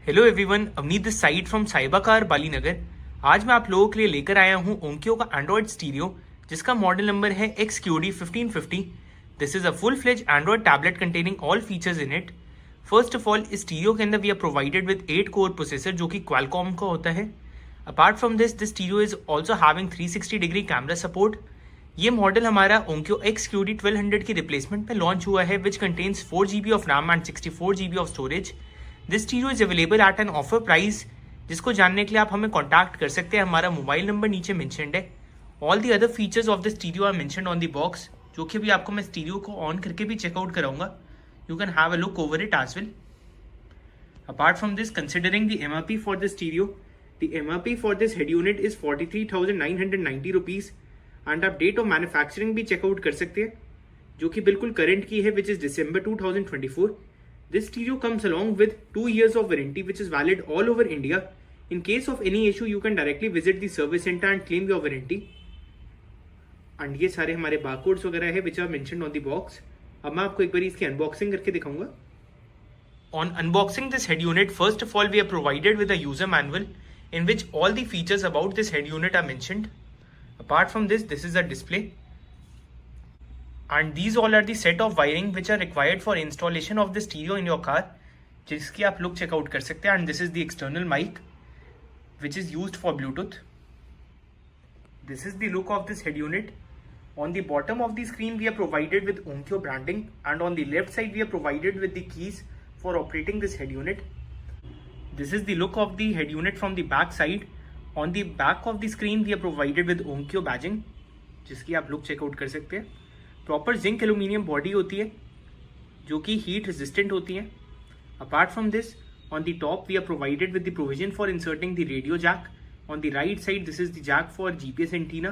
Hello everyone, Avneet this side from साइबा कार बालीनगर। आज मैं आप लोगों के लिए लेकर आया हूं ओंक्यो का एंड्रॉयड स्टीरियो जिसका मॉडल नंबर है XQD1550। This is a full fledge Android tablet containing all features in it. First of all, इस स्टीरियो के अंदर we are provided with 8 core processor जो कि क्वालकॉम का होता है। Apart from this stereo is also having 360 degree camera support. ये model हमारा ओंक्यो XQD1200 की रिप्लेसमेंट में लॉन्च हुआ है, which contains 4 GB of RAM and 64 GB of storage. This stereo is available at an offer price, जिसको जानने के लिए आप हमें कॉन्टैक्ट कर सकते हैं। हमारा मोबाइल नंबर नीचे मेंशनड है। All the other features of the stereo are mentioned on the box, जो कि अभी आपको मैं स्टीरियो को ऑन करके भी चेकआउट कराऊंगा। You can have a look over it as well. Apart from this, considering the MRP for the stereo, the MRP for this head unit is 43,990 rupees and आप डेट ऑफ मैन्युफैक्चरिंग भी checkout कर सकते हैं, जो कि बिल्कुल current की है, which is December 2024। This stereo comes along with 2 years of warranty, which is valid all over India. In case of any issue, you can directly visit the service center and claim your warranty. And ये सारे हमारे barcodes वगैरह है which are mentioned on the box. अब मैं आपको एक बार इसकी अनबॉक्सिंग करके दिखाऊंगा। On unboxing this head unit, first of all, we are provided with a user manual in which all the features about this head unit are mentioned. Apart from this, this is a display. And these all are the set of wiring which are required for installation of the stereo in your car, जिसकी आप look checkout कर सकते हैं। And this is the external mic which is used for Bluetooth. This is the look of this head unit. On the bottom of the screen we are provided with Onkyo branding, and on the left side we are provided with the keys for operating this head unit. This is the look of the head unit from the back side. On the back of the screen we are provided with Onkyo badging, जिसकी आप look checkout कर सकते हैं। Proper zinc aluminium body होती है जो कि heat resistant होती है। Apart from this, on the top we are provided with the provision for inserting the radio jack. On the right side this is the jack for GPS antenna,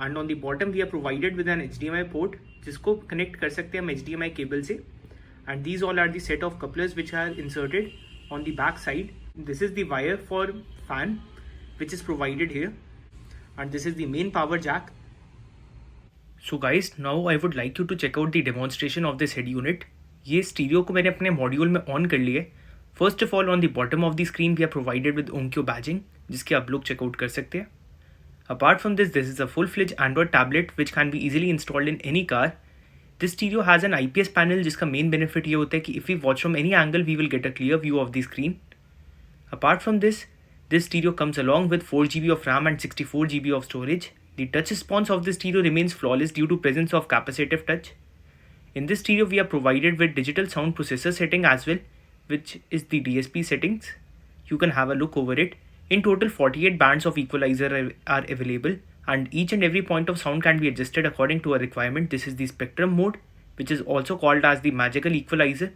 and on the bottom we are provided with an HDMI port, जिसको connect कर सकते हैं हम HDMI cable से। And these all are the set of couplers which are inserted on the back side. This is the wire for fan which is provided here, and this is the main power jack. So guys, now I would like you to check out the demonstration of this head unit. ये stereo को मैंने अपने module में on कर लिया है। First of all, on the bottom of the screen we are provided with Onkyo badging, जिसकी आप लुक चेकआउट कर सकते हैं। Apart from this is a full fledge Android tablet which can be easily installed in any car. This stereo has an IPS panel, जिसका main benefit ये होता है कि if we watch from any angle we will get a clear view of the screen. Apart from this stereo comes along with 4 GB of RAM and 64 GB of storage. The touch response of this stereo remains flawless due to presence of capacitive touch. In this stereo, we are provided with digital sound processor setting as well, which is the DSP settings. You can have a look over it. In total, 48 bands of equalizer are available, and each and every point of sound can be adjusted according to a requirement. This is the spectrum mode, which is also called as the magical equalizer.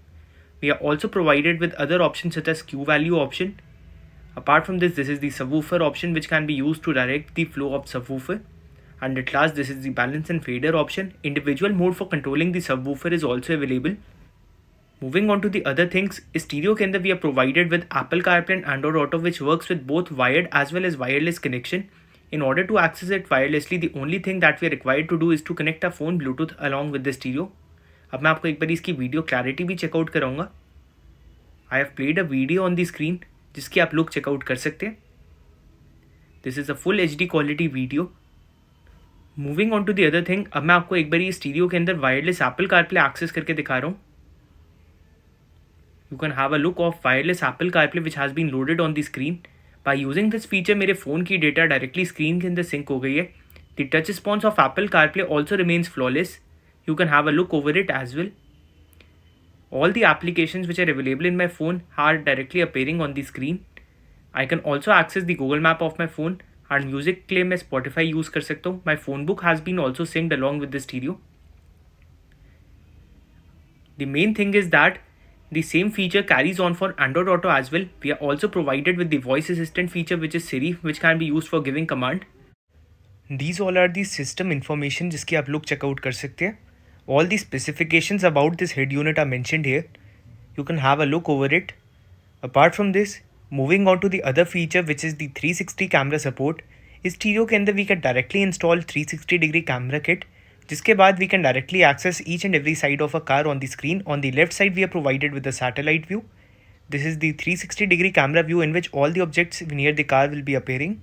We are also provided with other options such as Q value option. Apart from this is the subwoofer option, which can be used to direct the flow of subwoofer. And at last, this is the balance and fader option. Individual mode for controlling the subwoofer is also available. Moving on to the other things, stereo के अंदर we are provided with Apple CarPlay and Android Auto, which works with both wired as well as wireless connection. In order to access it wirelessly, the only thing that we are required to do is to connect our phone Bluetooth along with the stereo. अब मैं आपको एक बार इसकी video clarity भी checkout कराऊंगा। I have played a video on the screen, जिसकी आप लोग चेकआउट कर सकते हैं। This is a full HD quality video. Moving on to the other thing, अब मैं आपको एक बार ये स्टीरियो के अंदर वायरलेस एप्पल कारप्ले एक्सेस करके दिखा रहा हूँ। You can have a look of wireless Apple CarPlay which has been loaded on the screen. By using this feature मेरे फ़ोन की डेटा डायरेक्टली स्क्रीन के अंदर सिंक हो गई है। The touch response of Apple CarPlay also remains flawless. You can have a look over it as well. All the applications which are available in my phone are directly appearing on the screen. I can also access the Google Map of my phone, and music के लिए मैं Spotify use कर सकता हूँ। My phone book has been also synced along with the stereo. The main thing is that the same feature carries on for Android Auto as well. We are also provided with the voice assistant feature, which is Siri, which can be used for giving command. These all are the system information जिसकी आप लोग checkout कर सकते हैं। All the specifications about this head unit are mentioned here. You can have a look over it. Apart from this, moving on to the other feature, which is the 360 camera support. इस stereo के अंदर we can directly install 360 degree camera kit, जिसके बाद we can directly access each and every side of a car on the screen. On the left side we are provided with the satellite view. This is the 360-degree camera view in which all the objects near the car will be appearing.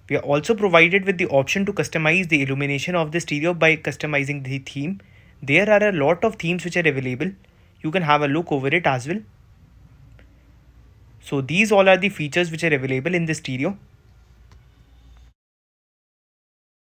We are also provided with the option to customize the illumination of the stereo by customizing the theme. There are a lot of themes which are available. You can have a look over it as well. So these all are the features which are available in the stereo.